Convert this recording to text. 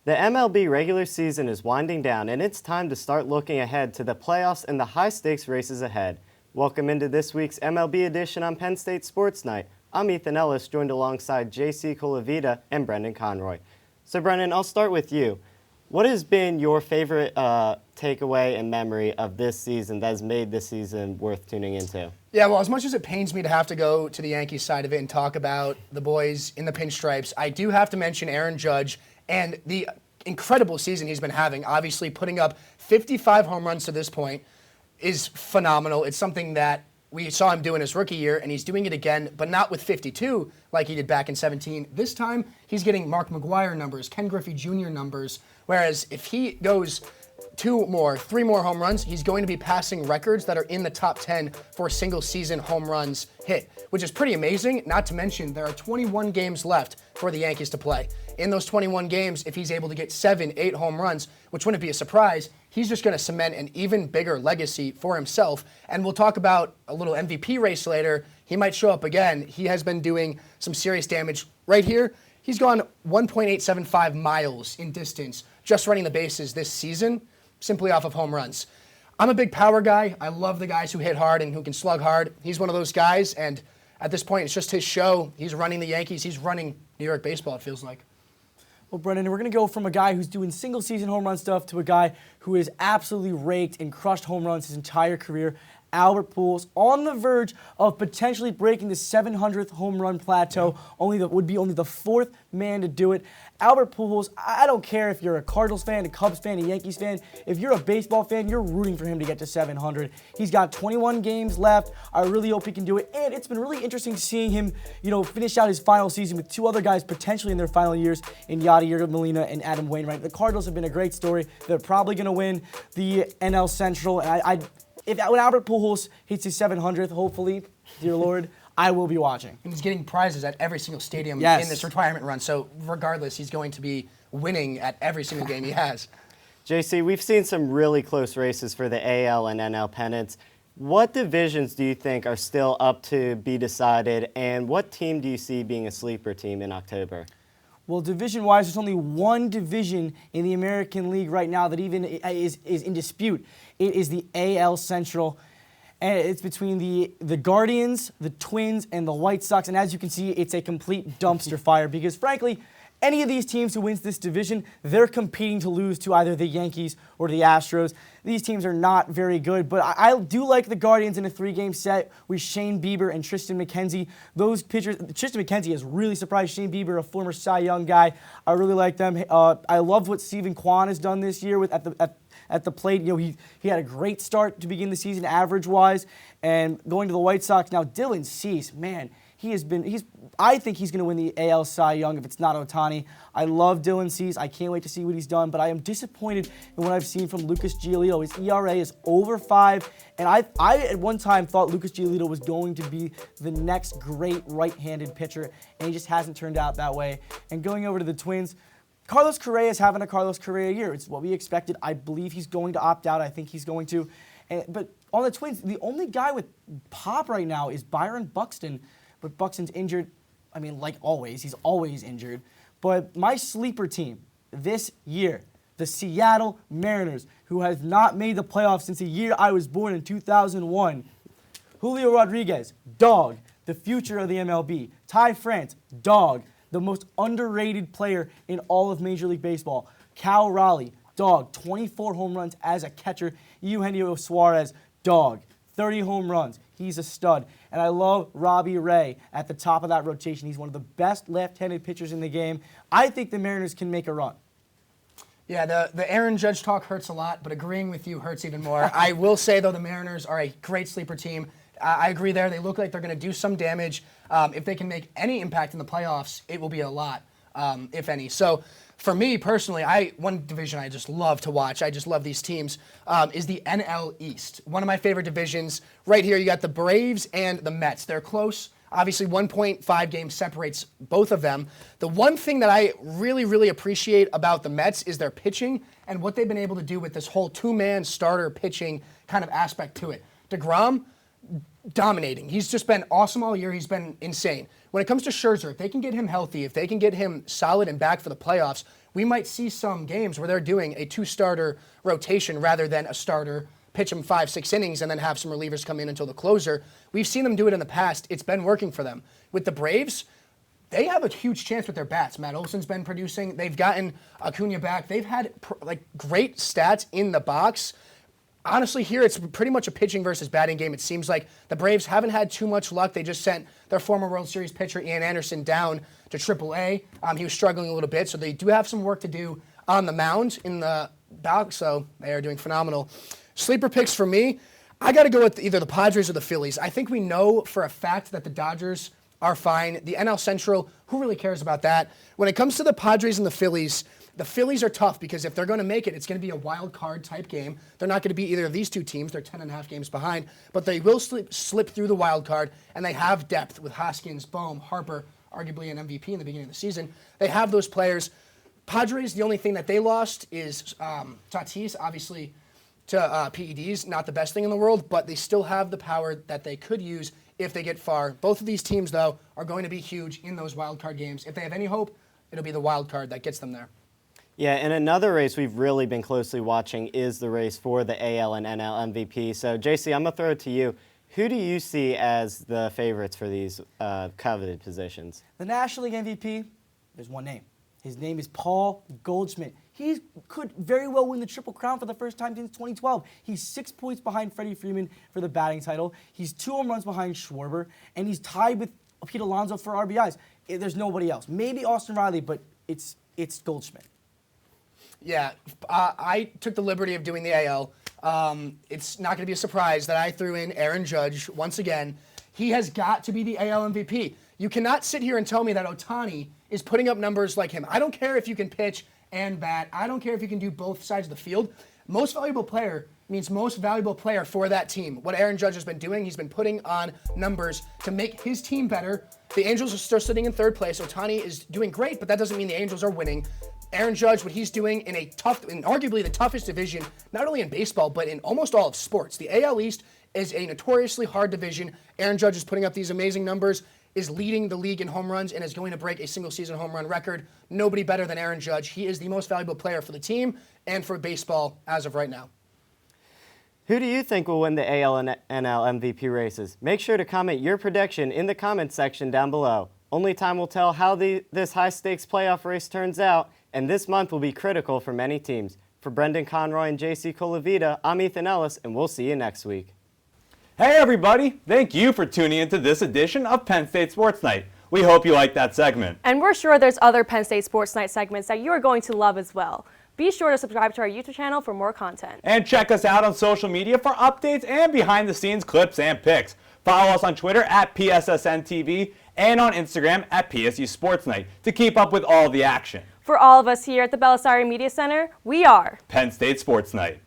The MLB regular season is winding down, and it's time to start looking ahead to the playoffs and the high-stakes races ahead. Welcome into this week's MLB edition on Penn State Sports Night. I'm Ethan Ellis, joined alongside JC Colavita and Brendan Conroy. So Brendan, I'll start with you. What has been your favorite takeaway and memory of this season that has made this season worth tuning into? Yeah, well, as much as it pains me to have to go to the Yankees side of it and talk about the boys in the pinstripes, I do have to mention Aaron Judge and the incredible season he's been having. Obviously, putting up 55 home runs to this point is phenomenal. It's something that we saw him do in his rookie year, and he's doing it again, but not with 52 like he did back in 17. This time, he's getting Mark McGwire numbers, Ken Griffey Jr. numbers, whereas if he goes 3 more home runs, he's going to be passing records that are in the top 10 for single-season home runs hit, which is pretty amazing. Not to mention, there are 21 games left for the Yankees to play. In those 21 games, if he's able to get 7-8 home runs, which wouldn't be a surprise, he's just going to cement an even bigger legacy for himself. And we'll talk about a little MVP race later. He might show up again. He has been doing some serious damage right here. He's gone 1.875 miles in distance just running the bases this season, simply off of home runs. I'm a big power guy. I love the guys who hit hard and who can slug hard. He's one of those guys, and at this point, it's just his show. He's running the Yankees. He's running New York baseball, it feels like. Well, Brendan, we're going to go from a guy who's doing single-season home run stuff to a guy who has absolutely raked and crushed home runs his entire career. Albert Pujols on the verge of potentially breaking the 700th home run plateau. Would be only the 4th man to do it. Albert Pujols, I don't care if you're a Cardinals fan, a Cubs fan, a Yankees fan. If you're a baseball fan, you're rooting for him to get to 700. He's got 21 games left. I really hope he can do it. And it's been really interesting seeing him, finish out his final season with 2 other guys potentially in their final years in Yadier Molina and Adam Wainwright. The Cardinals have been a great story. They're probably going to win the NL Central. And when Albert Pujols hits his 700th, hopefully, dear Lord, I will be watching. And he's getting prizes at every single stadium in this retirement run. So regardless, he's going to be winning at every single game he has. JC, we've seen some really close races for the AL and NL pennants. What divisions do you think are still up to be decided, and what team do you see being a sleeper team in October? Well, division-wise, there's only one division in the American League right now that even is in dispute. It is the AL Central, and it's between the Guardians, the Twins, and the White Sox. And as you can see, it's a complete dumpster fire because, frankly, any of these teams who wins this division, they're competing to lose to either the Yankees or the Astros. These teams are not very good, but I do like the Guardians in a 3-game set with Shane Bieber and Tristan McKenzie. Those pitchers, Tristan McKenzie has really surprised Shane Bieber, a former Cy Young guy. I really like them. I love what Steven Kwan has done this year at the plate. He had a great start to begin the season average-wise, and going to the White Sox now, Dylan Cease, man. I think he's going to win the AL Cy Young if it's not Ohtani. I love Dylan Cease. I can't wait to see what he's done, but I am disappointed in what I've seen from Lucas Giolito. His ERA is over 5, and I at one time thought Lucas Giolito was going to be the next great right-handed pitcher, and he just hasn't turned out that way. And going over to the Twins, Carlos Correa is having a Carlos Correa year. It's what we expected. I believe he's going to opt out. I think he's going to. But on the Twins, the only guy with pop right now is Byron Buxton. But Buxton's injured, like always. He's always injured. But my sleeper team this year, the Seattle Mariners, who has not made the playoffs since the year I was born in 2001. Julio Rodriguez, dog, the future of the MLB. Ty France, dog, the most underrated player in all of Major League Baseball. Cal Raleigh, dog, 24 home runs as a catcher. Eugenio Suarez, dog, 30 home runs. He's a stud. And I love Robbie Ray at the top of that rotation. He's one of the best left-handed pitchers in the game. I think the Mariners can make a run. Yeah, the Aaron Judge talk hurts a lot, but agreeing with you hurts even more. I will say, though, the Mariners are a great sleeper team. I agree there. They look like they're going to do some damage. If they can make any impact in the playoffs, it will be a lot, if any. So for me personally, one division I just love to watch, I just love these teams, is the NL East. One of my favorite divisions. Right here, you got the Braves and the Mets. They're close. Obviously, 1.5 games separates both of them. The one thing that I really, really appreciate about the Mets is their pitching and what they've been able to do with this whole 2-man starter pitching kind of aspect to it. DeGrom, dominating. He's just been awesome all year. He's been insane. When it comes to Scherzer, if they can get him healthy, if they can get him solid and back for the playoffs, we might see some games where they're doing a 2-starter rotation rather than a starter, pitch him 5-6 innings, and then have some relievers come in until the closer. We've seen them do it in the past. It's been working for them. With the Braves, they have a huge chance with their bats. Matt Olson's been producing. They've gotten Acuna back. They've had great stats in the box. Honestly, here it's pretty much a pitching versus batting game. It seems like the Braves haven't had too much luck. They just sent their former World Series pitcher, Ian Anderson, down to AAA. He was struggling a little bit, so they do have some work to do on the mound in the box, so they are doing phenomenal. Sleeper picks for me, I got to go with either the Padres or the Phillies. I think we know for a fact that the Dodgers are fine. The NL Central, who really cares about that? When it comes to the Padres and the Phillies are tough because if they're going to make it, it's going to be a wild card type game. They're not going to be either of these two teams. They're 10.5 games behind, but they will slip through the wild card, and they have depth with Hoskins, Bohm, Harper, arguably an MVP in the beginning of the season. They have those players. Padres, the only thing that they lost is Tatis, obviously, to PEDs. Not the best thing in the world, but they still have the power that they could use if they get far. Both of these teams, though, are going to be huge in those wild card games. If they have any hope, it'll be the wild card that gets them there. Yeah, and another race we've really been closely watching is the race for the AL and NL MVP. So, JC, I'm going to throw it to you. Who do you see as the favorites for these coveted positions? The National League MVP, there's one name. His name is Paul Goldschmidt. He could very well win the Triple Crown for the first time since 2012. He's 6 points behind Freddie Freeman for the batting title. He's 2 home runs behind Schwarber, and he's tied with Pete Alonso for RBIs. There's nobody else. Maybe Austin Riley, but it's Goldschmidt. Yeah, I took the liberty of doing the AL. It's not going to be a surprise that I threw in Aaron Judge once again. He has got to be the AL MVP. You cannot sit here and tell me that Ohtani is putting up numbers like him. I don't care if you can pitch and bat. I don't care if you can do both sides of the field. Most valuable player means most valuable player for that team. What Aaron Judge has been doing, he's been putting on numbers to make his team better. The Angels are still sitting in third place. Ohtani is doing great, but that doesn't mean the Angels are winning. Aaron Judge, what he's doing in arguably the toughest division, not only in baseball, but in almost all of sports. The AL East is a notoriously hard division. Aaron Judge is putting up these amazing numbers, is leading the league in home runs, and is going to break a single-season home run record. Nobody better than Aaron Judge. He is the most valuable player for the team and for baseball as of right now. Who do you think will win the AL and NL MVP races? Make sure to comment your prediction in the comments section down below. Only time will tell how this high-stakes playoff race turns out, and this month will be critical for many teams. For Brendan Conroy and JC Colavita, I'm Ethan Ellis, and we'll see you next week. Hey everybody! Thank you for tuning into this edition of Penn State Sports Night. We hope you liked that segment. And we're sure there's other Penn State Sports Night segments that you are going to love as well. Be sure to subscribe to our YouTube channel for more content. And check us out on social media for updates and behind-the-scenes clips and pics. Follow us on Twitter at PSSN TV and on Instagram at PSU Sports Night to keep up with all the action. For all of us here at the Belisari Media Center, we are Penn State Sports Night.